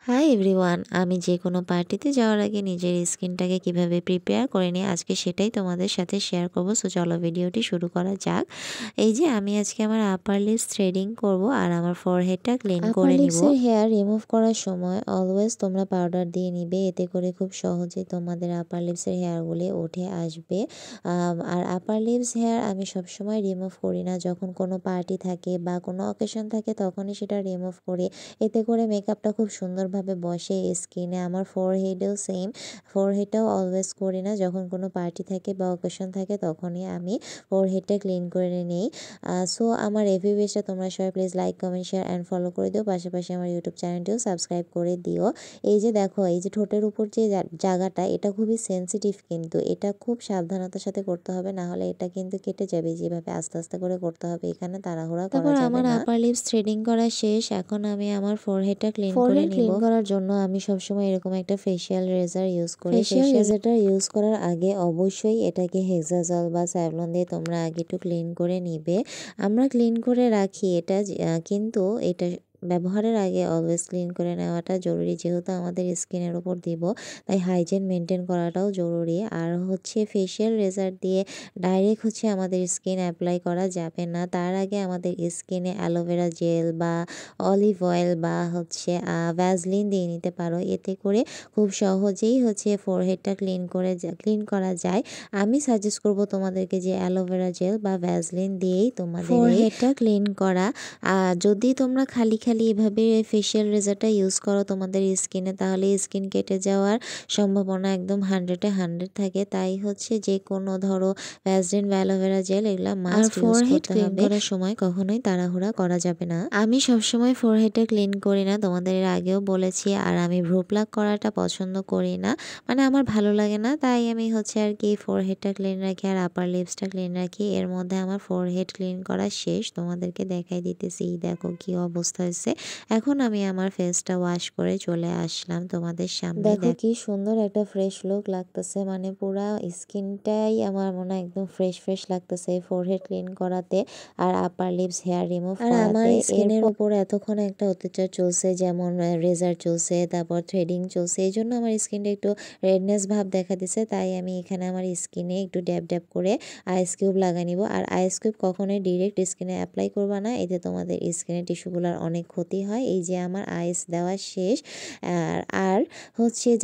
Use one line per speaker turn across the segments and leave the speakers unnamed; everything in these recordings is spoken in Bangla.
হাই এভরিওয়ান, আমি যে কোনো পার্টিতে যাওয়ার আগে নিজের স্কিনটাকে কিভাবে প্রিপেয়ার করে নিই আজকে সেটাই তোমাদের সাথে শেয়ার করব। সো চলো ভিডিওটি শুরু করা যাক। এই যে আমি আজকে আমার আপার লিপস থ্রেডিং করব আর আমার ফরহেডটা ক্লিন করে নিব। আপার লিপসের হেয়ার রিমুভ করার সময় অলওয়েজ তোমরা পাউডার দিয়ে নিবে, এতে করে খুব সহজে তোমাদের আপার লিপসের হেয়ারগুলি উঠে আসবে। আর আপার লিপস হেয়ার আমি সবসময় রিমুভ করি না, যখন কোনো পার্টি থাকে বা কোনো অকেশন থাকে তখনই সেটা রিমুভ করি, এতে করে মেকআপটা খুব সুন্দরভাবে বসে স্কিনে। আমার ফোরহেডেও সেম, ফোরহেডটাও অলওয়েজ করি না, যখন কোনো পার্টি থাকে বা অকেশন থাকে তখনই আমি ফোরহেডটা ক্লিন করে নিই। সো আমার রিভিউ বেসটা তোমরা সবাই please like comment share and follow করে দিও, পাশাপাশি আমার ইউটিউব চ্যানেলটিও সাবস্ক্রাইব করে দিও। এই যে দেখো, এই যে ঠোঁটের উপর যে জায়গাটা, এটা খুবই সেন্সিটিভ, কিন্তু এটা খুব সাবধানতার সাথে করতে হবে, না হলে এটা কিন্তু কেটে যাবে। যেভাবে আস্তে আস্তে করে করতে হবে, এখানে তাড়াহুড়া করা যাবে না। আমার আপার লিপস থ্রেডিং করা শেষ, এখন আমি আমার ফোরহেডটা ক্লিন করে নিব। ক্লিন করার জন্য আমি সবসময় এরকম একটা ফেশিয়াল রেজার ইউজ করি। ফেশিয়াল রেজারটা ইউজ করার আগে অবশ্যই এটাকে হেক্সাজল বা স্যাভলন দিয়ে তোমরা আগে একটু ক্লিন করে নিবে। আমরা ক্লিন করে রাখি এটা, কিন্তু এটা ব্যবহারের আগে অলওয়েজ ক্লিন করে নেওয়াটা জরুরি, যেহেতু আমাদের স্কিনের উপর দিব, তাই হাইজিন মেনটেন করাটাও জরুরি। আর হচ্ছে ফেশিয়াল রেজার দিয়ে ডাইরেক্ট আমাদের স্কিন অ্যাপ্লাই করা যাবে না, তার আগে আমাদের স্কিনে অ্যালোভেরা জেল বা অলিভ অয়েল বা ভ্যাসলিন দিয়ে নিতে পারো, এতে করে খুব সহজেই ফোরহেডটা ক্লিন করা যায়। আমি সাজেস্ট করব তোমাদেরকে যে অ্যালোভেরা জেল বা ভ্যাসলিন দিয়েই তোমাদের ফোরহেডটা ক্লিন করা। যদি তোমরা খালি এভাবে ফেশিয়াল রেজারটা ইউজ করো তোমাদের স্কিনে, তাহলে স্কিন কেটে যাওয়ার সম্ভাবনা একদম 100-100 থাকে। তাই যে কোনো ধরো ভ্যাসলিন বা অ্যালোভেরা জেল এগুলো মাস্ট ইউজ করতে হবে। করার সময় কখনোই তাড়াহুড়া করা যাবে না। আমি সবসময় ফোরহেডটা ক্লিন করি না, তোমাদের এর আগেও বলেছি। আর আমি ভ্রু প্লাক করাটা পছন্দ করি না, মানে আমার ভালো লাগে না, তাই আমি আর কি ফোরহেডটা ক্লিন রাখি আর আপার লিপসটা ক্লিন রাখি। এর মধ্যে আমার ফোরহেড ক্লিন করা শেষ, তোমাদেরকে দেখাই দিতেছি। দেখো কি অবস্থা হয়েছে। এখন আমি আমার ফেসটা ওয়াশ করে চলে আসলাম তোমাদের সামনে। দেখো কি সুন্দর একটা ফ্রেশ লুক লাগতেছে, মানে পুরা স্কিনটাই আমার মনে হয় একদম ফ্রেশ লাগতেছে ফোরহেড ক্লিন করাতে আর আপার লিপস হেয়ার রিমুভ করাতে। আমার স্কিনের উপর এতক্ষণ একটা অত্যাচার চলছে, যেমন রেজার চলছে, তারপর থ্রেডিং চলছে, এই জন্য আমার স্কিনটা একটু রেডনেস ভাব দেখা দিছে। তাই আমি এখানে আমার স্কিনে একটু ড্যাব করে আইস কিউব লাগিয়ে নিব। আর আইস কিউব কখনোই ডিরেক্ট স্কিনে অ্যাপ্লাই করবা না, এতে তোমাদের স্কিনের টিস্যুগুলোর অনেক ক্ষতি হয়। এই যে আমার আইস দেওয়া শেষ। আর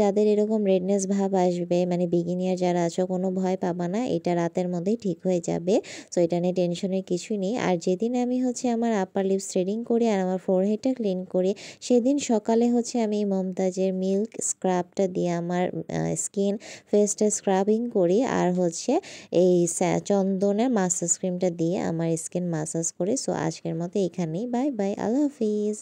যাদের এরকম রেডনেস ভাব আসবে, মানে বিগিনিয়ার যারা আছো, কোনো ভয় পাবা না, এটা রাতের মধ্যেই ঠিক হয়ে যাবে। সো এটা নিয়ে টেনশনের কিছুই নেই। আর যেদিন আমি আমার আপার লিপস থ্রেডিং করি আর আমার ফোরহেডটা ক্লিন করি, সেদিন সকালে আমি মমতাজের মিল্ক স্ক্রাবটা দিয়ে আমার স্কিন ফেসটা স্ক্রাবিং করি। আর এই চন্দনের মাসাজ ক্রিমটা দিয়ে আমার স্কিন মাসাজ করি। সো আজকের মতো এখানেই, বাই বাই, আল্লাহ হাফিজ।